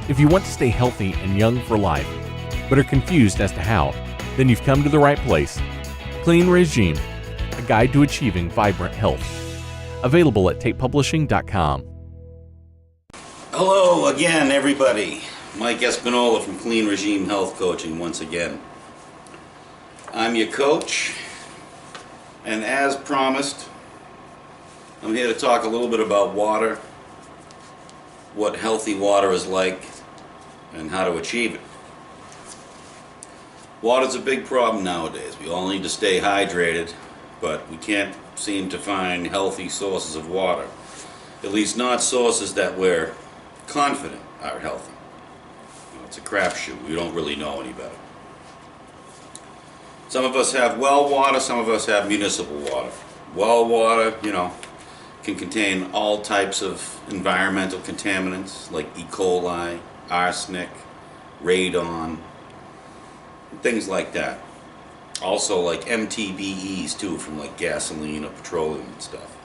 If you want to stay healthy and young for life, but are confused as to how, then you've come to the right place. Clean Regime, a guide to achieving vibrant health. Available at tapepublishing.com. Hello again, everybody. Mike Espinola from Clean Regime Health Coaching once again. I'm your coach, and as promised, I'm here to talk a little bit about water, what healthy water is like, and how to achieve it. Water's a big problem nowadays. We all need to stay hydrated, but we can't seem to find healthy sources of water. At least not sources that we're confident are healthy. It's a crapshoot. We don't really know any better. Some of us have well water, some of us have municipal water. Well water, can contain all types of environmental contaminants like E. coli, arsenic, radon, things like that. Also like MTBEs too, from like gasoline or petroleum and stuff.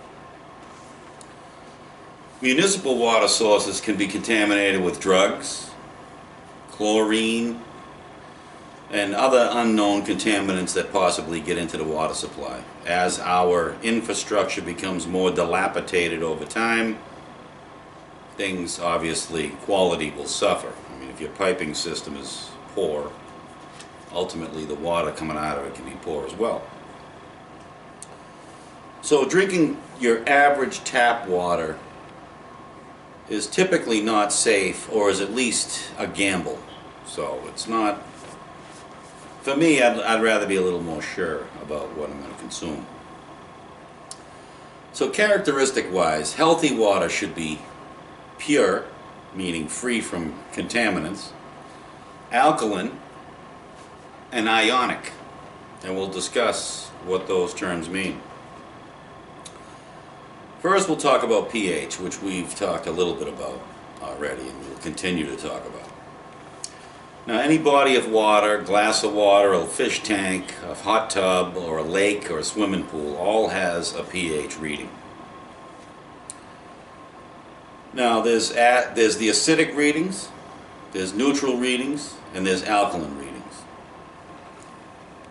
Municipal water sources can be contaminated with drugs, chlorine, and other unknown contaminants that possibly get into the water supply. As our infrastructure becomes more dilapidated over time, things, obviously, quality will suffer. I mean, if your piping system is poor, ultimately the water coming out of it can be poor as well. So drinking your average tap water is typically not safe, or is at least a gamble. So it's not, for me, I'd rather be a little more sure about what I'm going to consume. So characteristic wise, healthy water should be pure, meaning free from contaminants, alkaline, and ionic. And we'll discuss what those terms mean. First, we'll talk about pH, which we've talked a little bit about already, and we'll continue to talk about. Now, any body of water, glass of water, a fish tank, a hot tub, or a lake, or a swimming pool, all has a pH reading. Now, there's the acidic readings, there's neutral readings, and there's alkaline readings.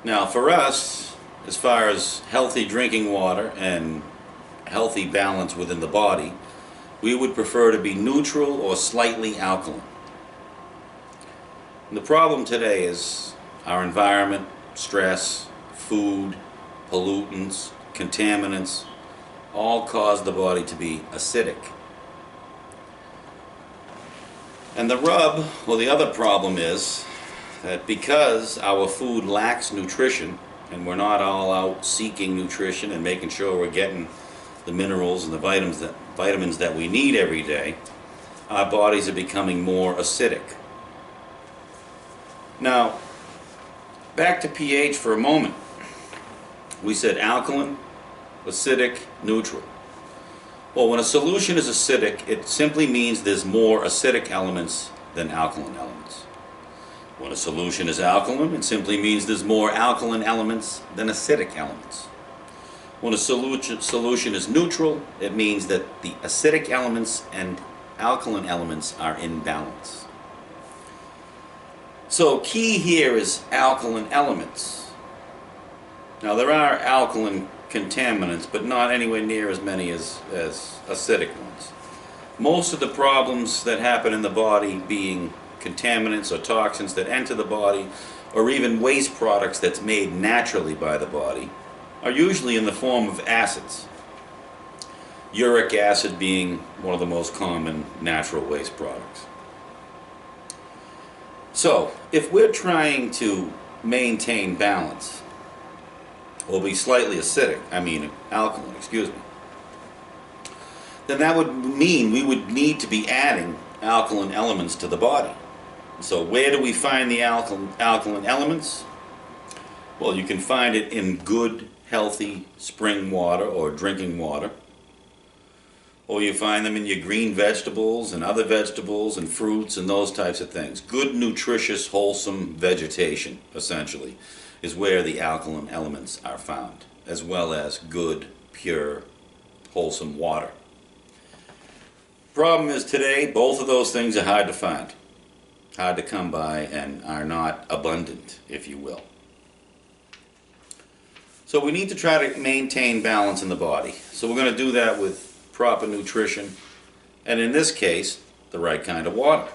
Now, for us, as far as healthy drinking water and healthy balance within the body, we would prefer to be neutral or slightly alkaline. And the problem today is our environment, stress, food, pollutants, contaminants, all cause the body to be acidic. And the rub, or the other problem, is that because our food lacks nutrition, and we're not all out seeking nutrition and making sure we're getting the minerals and the vitamins that we need every day, our bodies are becoming more acidic. Now, back to pH for a moment. We said alkaline, acidic, neutral. Well, when a solution is acidic, it simply means there's more acidic elements than alkaline elements. When a solution is alkaline, it simply means there's more alkaline elements than acidic elements. When a solution is neutral, it means that the acidic elements and alkaline elements are in balance. So key here is alkaline elements. Now, there are alkaline contaminants, but not anywhere near as many as acidic ones. Most of the problems that happen in the body, being contaminants or toxins that enter the body, or even waste products that's made naturally by the body, are usually in the form of acids. Uric acid being one of the most common natural waste products. So, if we're trying to maintain balance, or be slightly alkaline, then that would mean we would need to be adding alkaline elements to the body. So where do we find the alkaline elements? Well, you can find it in good, healthy spring water or drinking water. Or you find them in your green vegetables and other vegetables and fruits and those types of things. Good, nutritious, wholesome vegetation, essentially, is where the alkaline elements are found, as well as good, pure, wholesome water. Problem is today, both of those things are hard to find. hard to come by, and are not abundant, if you will. So we need to try to maintain balance in the body. So we're going to do that with proper nutrition, and in this case, the right kind of water.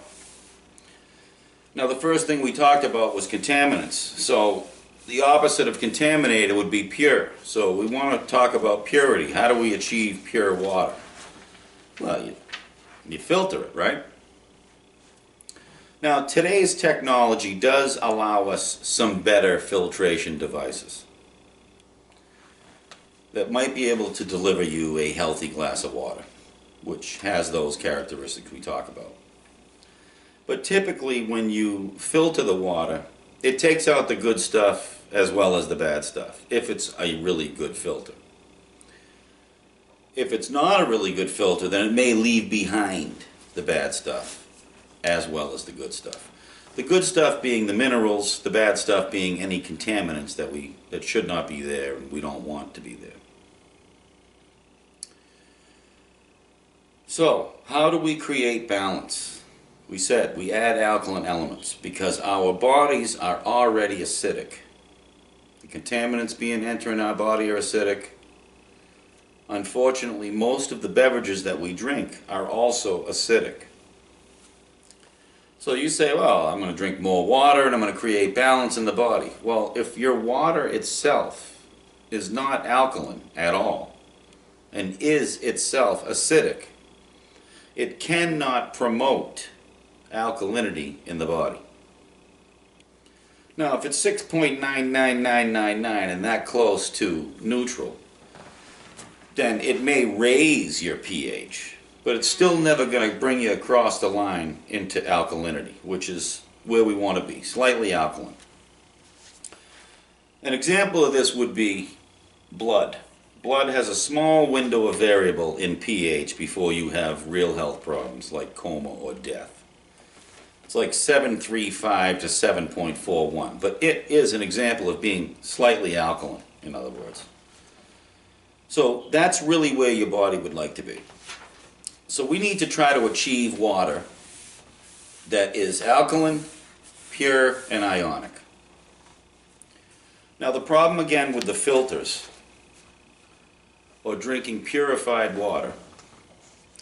Now, the first thing we talked about was contaminants. So the opposite of contaminated would be pure. So we want to talk about purity. How do we achieve pure water? Well, you filter it, right? Now, today's technology does allow us some better filtration devices that might be able to deliver you a healthy glass of water, which has those characteristics we talk about. But typically when you filter the water, it takes out the good stuff as well as the bad stuff, if it's a really good filter. If it's not a really good filter, then it may leave behind the bad stuff as well as the good stuff. The good stuff being the minerals, the bad stuff being any contaminants that should not be there and we don't want to be there. So, how do we create balance? We said we add alkaline elements because our bodies are already acidic. The contaminants being entering our body are acidic. Unfortunately, most of the beverages that we drink are also acidic. So you say, well, I'm going to drink more water and I'm going to create balance in the body. Well, if your water itself is not alkaline at all and is itself acidic, it cannot promote alkalinity in the body. Now, if it's 6.99999 and that close to neutral, then it may raise your pH, but it's still never going to bring you across the line into alkalinity, which is where we want to be, slightly alkaline. An example of this would be blood. Blood has a small window of variable in pH before you have real health problems like coma or death. It's like 7.35 to 7.41, but it is an example of being slightly alkaline, in other words. So that's really where your body would like to be. So we need to try to achieve water that is alkaline, pure, and ionic. Now the problem again with the filters or drinking purified water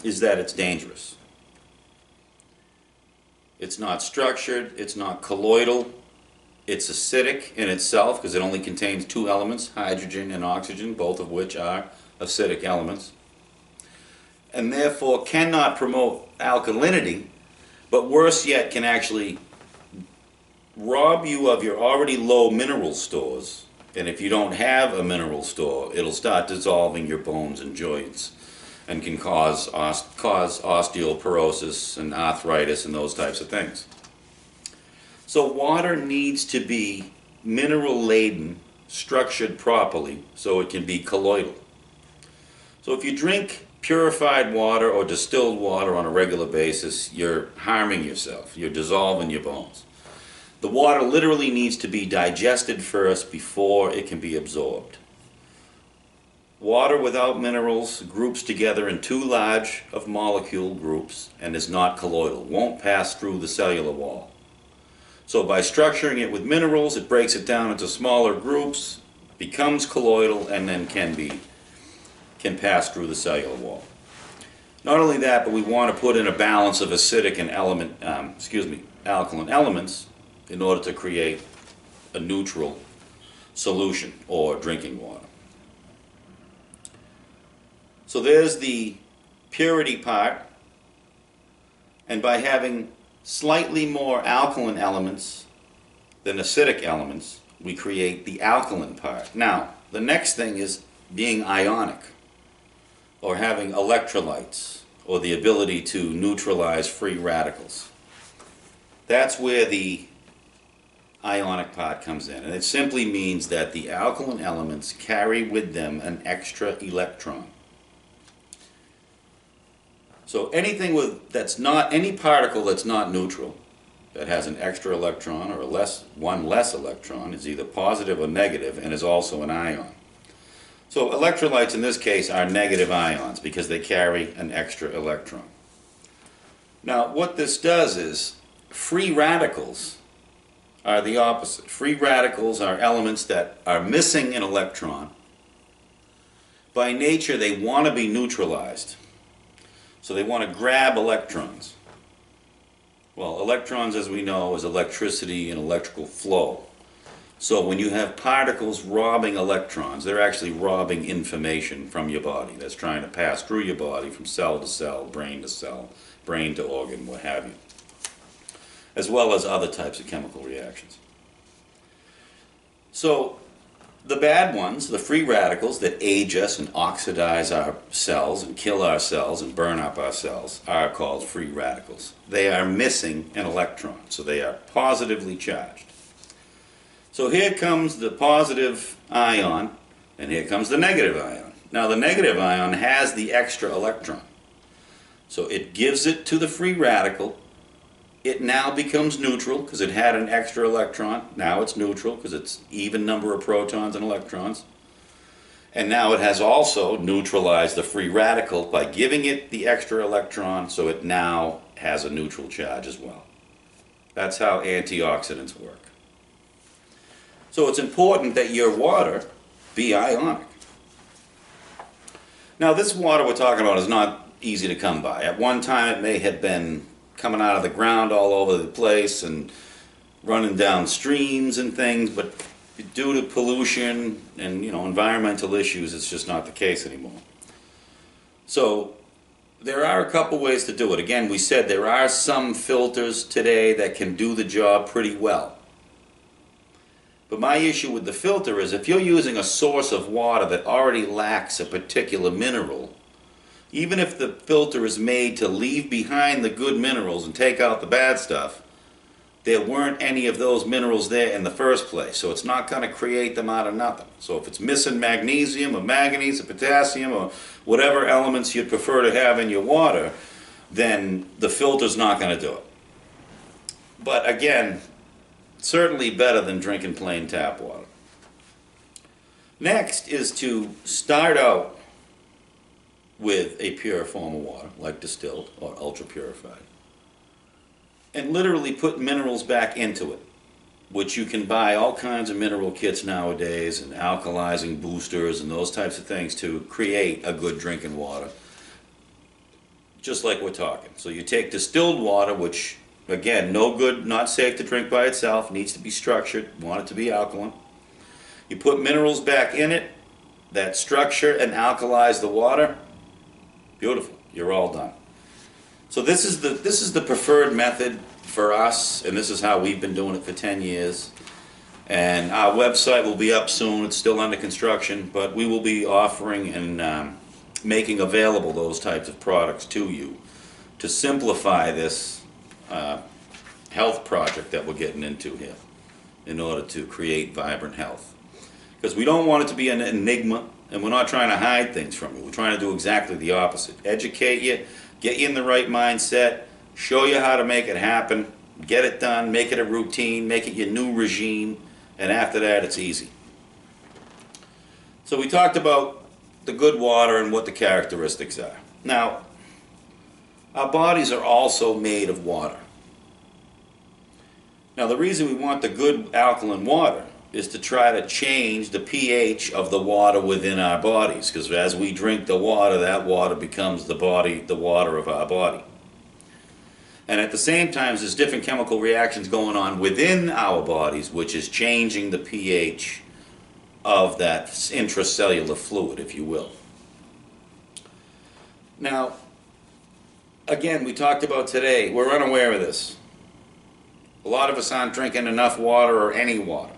is that it's dangerous. It's not structured, it's not colloidal, it's acidic in itself because it only contains two elements, hydrogen and oxygen, both of which are acidic elements, and therefore cannot promote alkalinity, but worse yet can actually rob you of your already low mineral stores. And if you don't have a mineral store, it'll start dissolving your bones and joints and can cause osteoporosis and arthritis and those types of things. So water needs to be mineral laden, structured properly so it can be colloidal. So if you drink purified water or distilled water on a regular basis, you're harming yourself. You're dissolving your bones. The water literally needs to be digested first before it can be absorbed. Water without minerals groups together in too large of molecule groups and is not colloidal, won't pass through the cellular wall. So by structuring it with minerals, it breaks it down into smaller groups, becomes colloidal, and then can pass through the cellular wall. Not only that, but we want to put in a balance of acidic and alkaline elements in order to create a neutral solution or drinking water. So there's the purity part, and by having slightly more alkaline elements than acidic elements, we create the alkaline part. Now, the next thing is being ionic, or having electrolytes, or the ability to neutralize free radicals. That's where the ionic part comes in, and it simply means that the alkaline elements carry with them an extra electron. So anything any particle that's not neutral, that has an extra electron or one less electron, is either positive or negative and is also an ion. So electrolytes in this case are negative ions because they carry an extra electron. Now what this does is, Free radicals are the opposite. Free radicals are elements that are missing an electron. By nature, they want to be neutralized. So they want to grab electrons. Well, electrons, as we know, is electricity and electrical flow. So when you have particles robbing electrons, they're actually robbing information from your body that's trying to pass through your body from cell to cell, brain to organ, what have you, as well as other types of chemical reactions. So the bad ones, the free radicals that age us and oxidize our cells and kill our cells and burn up our cells, are called free radicals. They are missing an electron, so they are positively charged. So here comes the positive ion, and here comes the negative ion. Now the negative ion has the extra electron. So it gives it to the free radical. It now becomes neutral because it had an extra electron. Now it's neutral because it's even number of protons and electrons. And now it has also neutralized the free radical by giving it the extra electron, so it now has a neutral charge as well. That's how antioxidants work. So it's important that your water be ionic. Now this water we're talking about is not easy to come by. At one time it may have been coming out of the ground all over the place and running down streams and things, but due to pollution and environmental issues, it's just not the case anymore. So there are a couple ways to do it. Again, we said there are some filters today that can do the job pretty well. But my issue with the filter is if you're using a source of water that already lacks a particular mineral, even if the filter is made to leave behind the good minerals and take out the bad stuff, there weren't any of those minerals there in the first place, so it's not going to create them out of nothing. So if it's missing magnesium or manganese or potassium or whatever elements you'd prefer to have in your water, then the filter's not going to do it. But again, certainly better than drinking plain tap water. Next is to start out with a pure form of water, like distilled or ultra purified, and literally put minerals back into it, which you can buy all kinds of mineral kits nowadays and alkalizing boosters and those types of things to create a good drinking water, just like we're talking. So you take distilled water, which again, no good, not safe to drink by itself, needs to be structured, want it to be alkaline. You put minerals back in it that structure and alkalize the water. Beautiful, you're all done. So this is the preferred method for us, and this is how we've been doing it for 10 years. And our website will be up soon. It's still under construction, but we will be offering and making available those types of products to you to simplify this health project that we're getting into here in order to create vibrant health. Because we don't want it to be an enigma, and we're not trying to hide things from you. We're trying to do exactly the opposite. Educate you, get you in the right mindset, show you how to make it happen, get it done, make it a routine, make it your new regime, and after that it's easy. So we talked about the good water and what the characteristics are. Now, our bodies are also made of water. Now the reason we want the good alkaline water is to try to change the pH of the water within our bodies, because as we drink the water, that water becomes the water of our body. And at the same time, there's different chemical reactions going on within our bodies, which is changing the pH of that intracellular fluid, if you will. Now, again, we talked about today, we're unaware of this. A lot of us aren't drinking enough water or any water.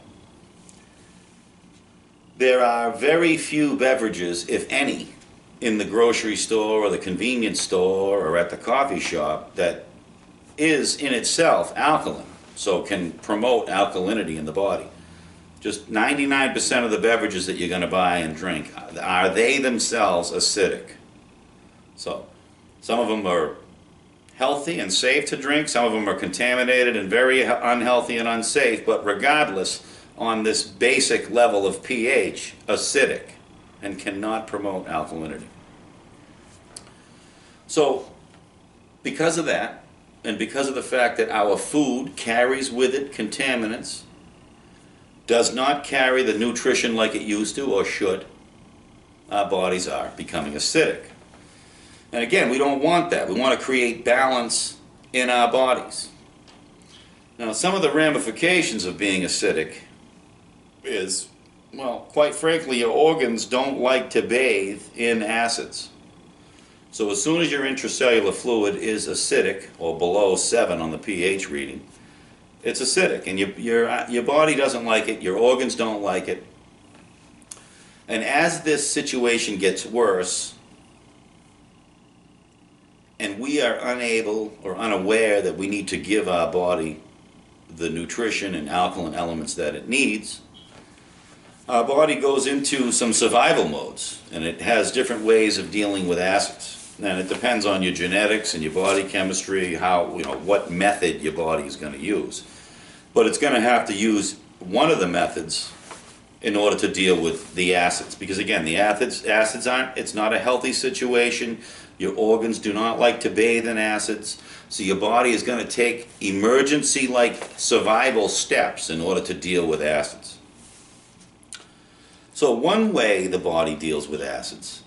There are very few beverages, if any, in the grocery store or the convenience store or at the coffee shop that is in itself alkaline, so can promote alkalinity in the body. Just 99% of the beverages that you're going to buy and drink, are they themselves acidic? So some of them are healthy and safe to drink, some of them are contaminated and very unhealthy and unsafe, but regardless, on this basic level of pH, acidic, and cannot promote alkalinity. So, because of that, and because of the fact that our food carries with it contaminants, does not carry the nutrition like it used to or should, our bodies are becoming acidic. And again, we don't want that. We want to create balance in our bodies. Now, some of the ramifications of being acidic is, well, quite frankly, your organs don't like to bathe in acids. So as soon as your intracellular fluid is acidic, or below 7 on the pH reading, it's acidic, and your body doesn't like it, your organs don't like it. And as this situation gets worse, and we are unable or unaware that we need to give our body the nutrition and alkaline elements that it needs, our body goes into some survival modes, and it has different ways of dealing with acids. And it depends on your genetics and your body chemistry, what method your body is going to use. But it's going to have to use one of the methods in order to deal with the acids. Because again, the acids aren't, it's not a healthy situation. Your organs do not like to bathe in acids. So your body is going to take emergency-like survival steps in order to deal with acids. So one way the body deals with acids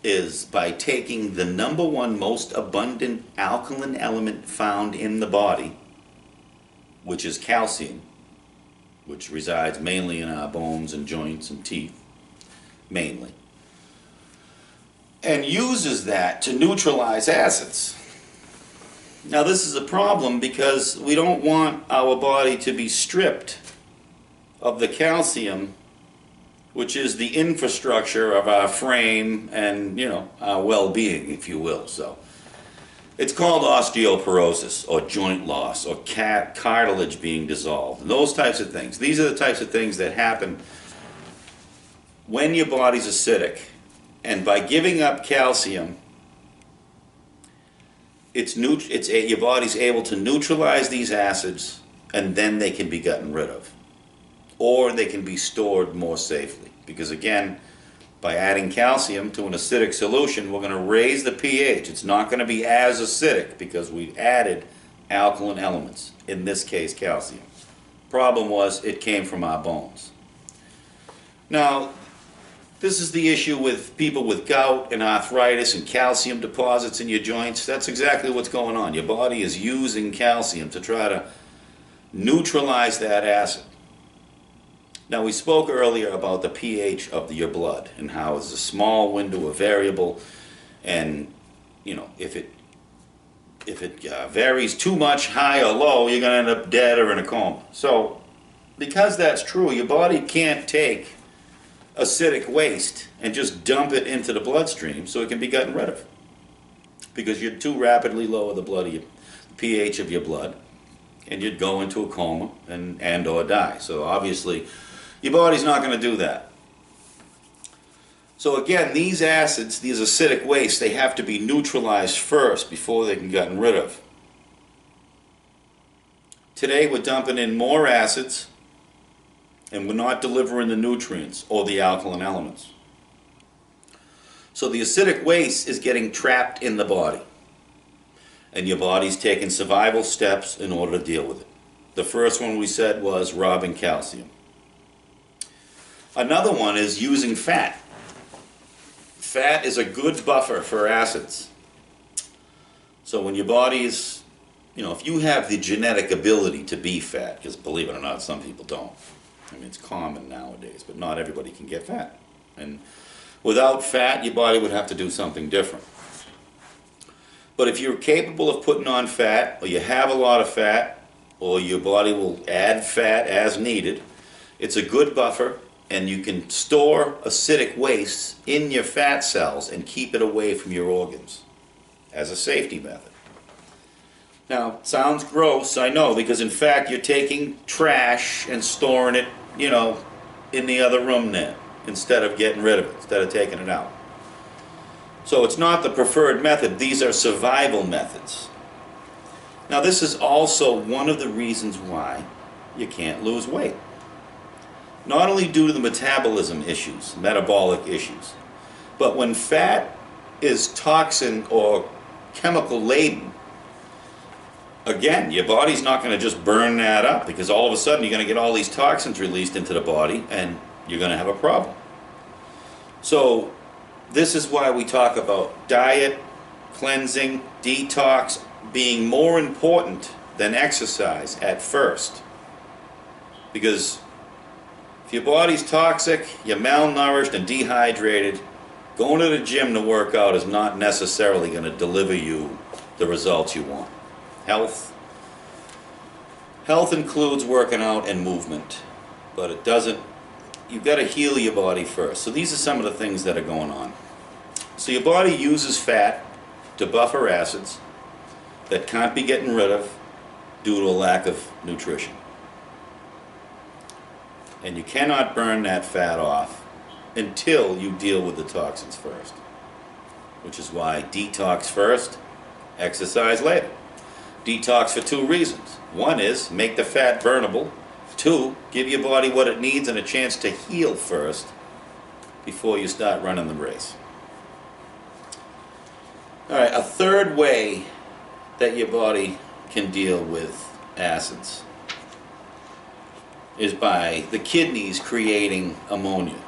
is by taking the number one most abundant alkaline element found in the body, which is calcium, which resides mainly in our bones and joints and teeth, mainly, and uses that to neutralize acids. Now this is a problem because we don't want our body to be stripped of the calcium, which is the infrastructure of our frame and, our well-being, if you will. So it's called osteoporosis or joint loss or cartilage being dissolved, and those types of things. These are the types of things that happen when your body's acidic, and by giving up calcium, your body's able to neutralize these acids, and then they can be gotten rid of, or they can be stored more safely. Because again, by adding calcium to an acidic solution, we're going to raise the pH. It's not going to be as acidic because we've added alkaline elements, in this case calcium. Problem was, it came from our bones. Now, this is the issue with people with gout and arthritis and calcium deposits in your joints. That's exactly what's going on. Your body is using calcium to try to neutralize that acid. Now, we spoke earlier about the pH of your blood and how it's a small window of variable, and if it varies too much, high or low, you're going to end up dead or in a coma. So because that's true, your body can't take acidic waste and just dump it into the bloodstream so it can be gotten rid of, because you'd too rapidly lower the pH of your blood, and you'd go into a coma and or die. So obviously your body's not going to do that. So again, these acids, these acidic wastes, they have to be neutralized first before they can be gotten rid of. Today we're dumping in more acids, and we're not delivering the nutrients or the alkaline elements. So the acidic waste is getting trapped in the body, and your body's taking survival steps in order to deal with it. The first one we said was robbing calcium. Another one is using fat. Fat is a good buffer for acids. So when your body's, if you have the genetic ability to be fat, because believe it or not, some people don't. I mean, it's common nowadays, but not everybody can get fat. And without fat, your body would have to do something different. But if you're capable of putting on fat, or you have a lot of fat, or your body will add fat as needed, it's a good buffer, and you can store acidic waste in your fat cells and keep it away from your organs as a safety method. Now, it sounds gross, I know, because in fact you're taking trash and storing it, in the other room there, instead of getting rid of it, instead of taking it out. So it's not the preferred method. These are survival methods. Now, this is also one of the reasons why you can't lose weight. Not only due to the metabolism issues, metabolic issues, but when fat is toxin or chemical laden, again, your body's not going to just burn that up, because all of a sudden you're going to get all these toxins released into the body and you're going to have a problem. So this is why we talk about diet, cleansing, detox being more important than exercise at first. Because if your body's toxic, you're malnourished and dehydrated, going to the gym to work out is not necessarily going to deliver you the results you want. Health includes working out and movement, but it doesn't. You've got to heal your body first. So these are some of the things that are going on. So your body uses fat to buffer acids that can't be getting rid of due to a lack of nutrition. And you cannot burn that fat off until you deal with the toxins first. Which is why detox first, exercise later. Detox for two reasons. One is make the fat burnable. Two, give your body what it needs and a chance to heal first before you start running the race. Alright, a third way that your body can deal with acids is by the kidneys creating ammonia.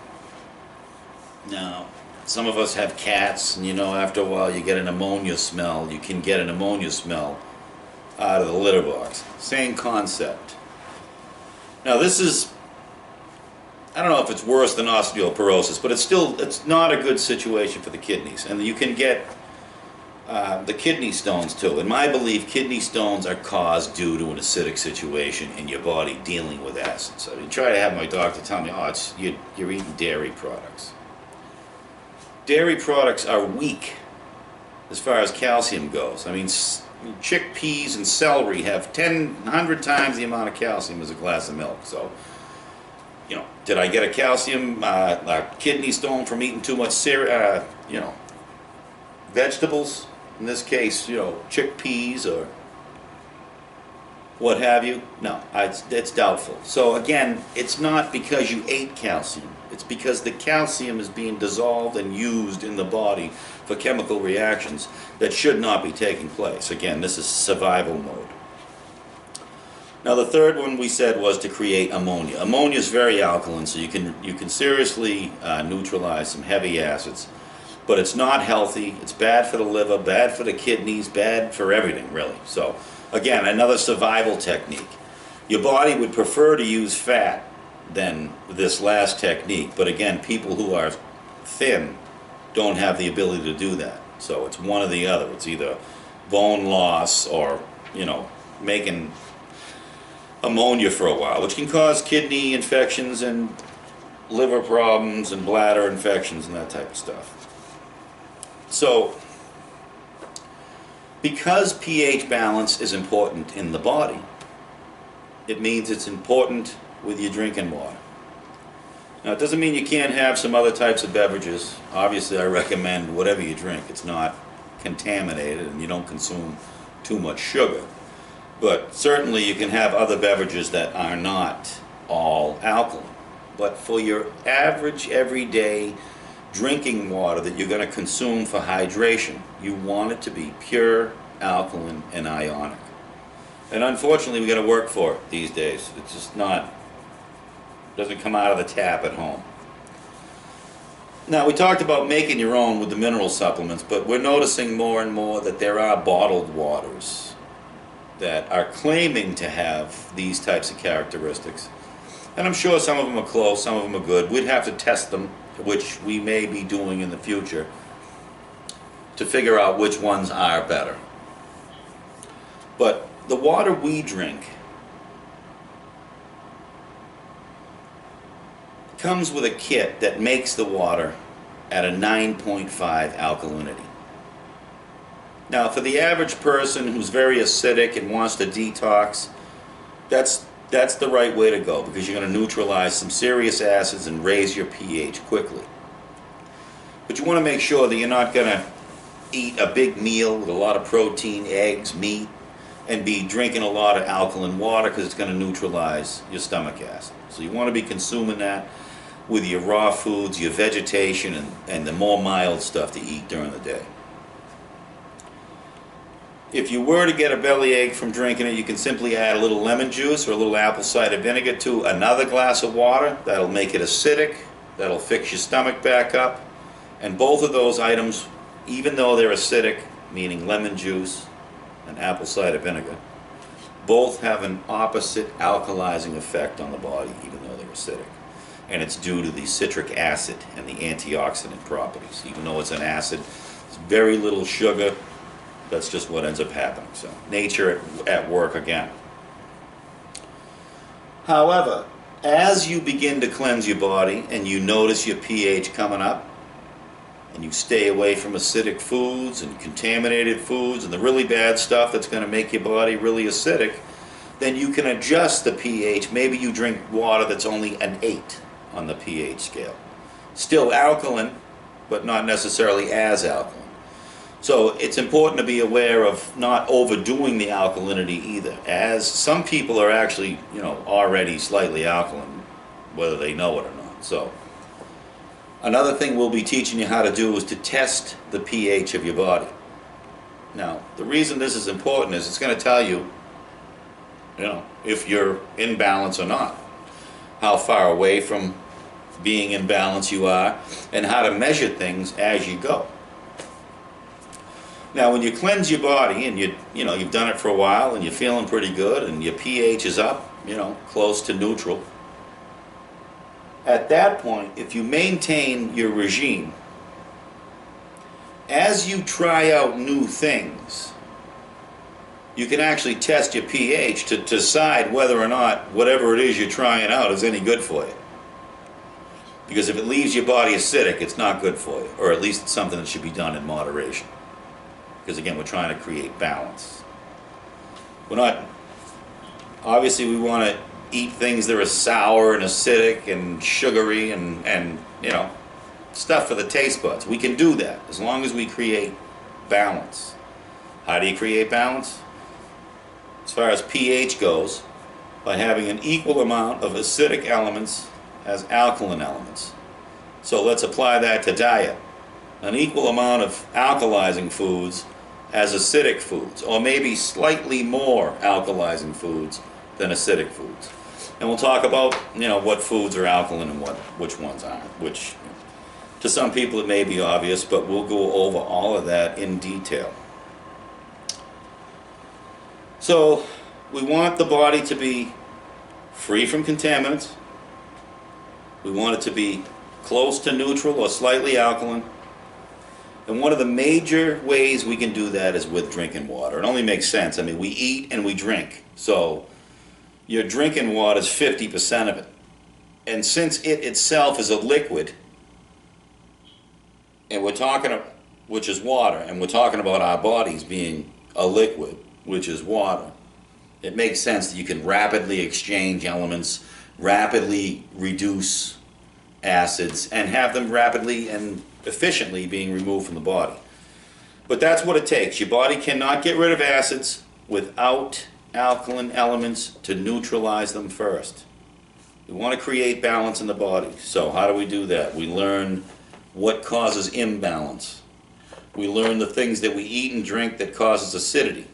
Now, some of us have cats, and you know, after a while you get an ammonia smell. You can get an ammonia smell out of the litter box. Same concept. Now this is, I don't know if it's worse than osteoporosis, but it's not a good situation for the kidneys. And you can get the kidney stones too. In my belief, kidney stones are caused due to an acidic situation in your body dealing with acids. I mean, try to have my doctor tell me, oh, you're eating dairy products. Dairy products are weak as far as calcium goes. I mean, chickpeas and celery have 100 times the amount of calcium as a glass of milk. So, you know, did I get a calcium kidney stone from eating too much vegetables? In this case, you know, chickpeas or what have you? No, it's doubtful. So again, it's not because you ate calcium. It's because the calcium is being dissolved and used in the body for chemical reactions that should not be taking place. Again, this is survival mode. Now the third one we said was to create ammonia. Ammonia is very alkaline, so you can seriously neutralize some heavy acids. But it's not healthy. It's bad for the liver, bad for the kidneys, bad for everything, really. So again, another survival technique. Your body would prefer to use fat than this last technique, but again, people who are thin don't have the ability to do that. So it's one or the other. It's either bone loss or, you know, making ammonia for a while, which can cause kidney infections and liver problems and bladder infections and that type of stuff. So, because pH balance is important in the body, it means it's important with your drinking water. Now, it doesn't mean you can't have some other types of beverages. Obviously, I recommend whatever you drink. It's not contaminated and you don't consume too much sugar. But certainly you can have other beverages that are not all alkaline. But for your average, everyday drinking water that you're going to consume for hydration, you want it to be pure, alkaline, and ionic. And unfortunately, we got to work for it these days. It's just not, doesn't come out of the tap at home. Now, we talked about making your own with the mineral supplements, but we're noticing more and more that there are bottled waters that are claiming to have these types of characteristics. And I'm sure some of them are close, some of them are good. We'd have to test them, which we may be doing in the future, to figure out which ones are better. But the water we drink comes with a kit that makes the water at a 9.5 alkalinity. Now, for the average person who's very acidic and wants to detox, that's the right way to go, because you're going to neutralize some serious acids and raise your pH quickly. But you want to make sure that you're not going to eat a big meal with a lot of protein, eggs, meat, and be drinking a lot of alkaline water, because it's going to neutralize your stomach acid. So you want to be consuming that with your raw foods, your vegetation, and the more mild stuff to eat during the day. If you were to get a bellyache from drinking it, you can simply add a little lemon juice or a little apple cider vinegar to another glass of water. That'll make it acidic. That'll fix your stomach back up. And both of those items, even though they're acidic, meaning lemon juice and apple cider vinegar, both have an opposite alkalizing effect on the body, even though they're acidic. And it's due to the citric acid and the antioxidant properties. Even though it's an acid, it's very little sugar. That's just what ends up happening. So, nature at work again. However, as you begin to cleanse your body and you notice your pH coming up, and you stay away from acidic foods and contaminated foods and the really bad stuff that's going to make your body really acidic, then you can adjust the pH. Maybe you drink water that's only an 8 on the pH scale. Still alkaline, but not necessarily as alkaline. So it's important to be aware of not overdoing the alkalinity either, as some people are actually, already slightly alkaline, whether they know it or not. So another thing we'll be teaching you how to do is to test the pH of your body. Now, the reason this is important is it's going to tell you, if you're in balance or not, how far away from being in balance you are, and how to measure things as you go. Now, when you cleanse your body and you've done it for a while and you're feeling pretty good and your pH is up, close to neutral, at that point, if you maintain your regime, as you try out new things, you can actually test your pH to decide whether or not whatever it is you're trying out is any good for you. Because if it leaves your body acidic, it's not good for you, or at least it's something that should be done in moderation. Because again, we're trying to create balance. Obviously we want to eat things that are sour and acidic and sugary and stuff for the taste buds. We can do that as long as we create balance. How do you create balance? As far as pH goes, by having an equal amount of acidic elements as alkaline elements. So let's apply that to diet. An equal amount of alkalizing foods as acidic foods, or maybe slightly more alkalizing foods than acidic foods. And we'll talk about, what foods are alkaline and which ones aren't, which to some people it may be obvious, but we'll go over all of that in detail. So we want the body to be free from contaminants. We want it to be close to neutral or slightly alkaline. And one of the major ways we can do that is with drinking water. It only makes sense. I mean, we eat and we drink. So your drinking water is 50% of it. And since it itself is a liquid, and which is water, and we're talking about our bodies being a liquid, which is water, it makes sense that you can rapidly exchange elements, rapidly reduce acids, and have them rapidly and efficiently being removed from the body. But that's what it takes. Your body cannot get rid of acids without alkaline elements to neutralize them first. We want to create balance in the body. So how do we do that? We learn what causes imbalance. We learn the things that we eat and drink that causes acidity.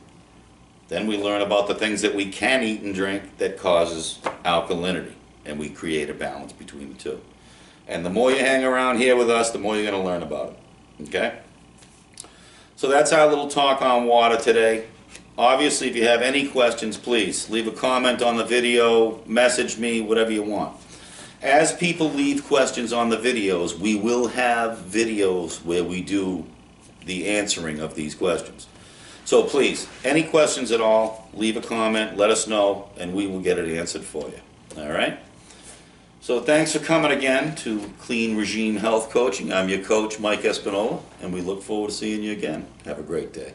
Then we learn about the things that we can eat and drink that causes alkalinity. And we create a balance between the two. And the more you hang around here with us, the more you're going to learn about it. Okay? So that's our little talk on water today. Obviously, if you have any questions, please leave a comment on the video, message me, whatever you want. As people leave questions on the videos, we will have videos where we do the answering of these questions. So please, any questions at all, leave a comment, let us know, and we will get it answered for you. All right? So thanks for coming again to Clean Regime Health Coaching. I'm your coach, Mike Espinola, and we look forward to seeing you again. Have a great day.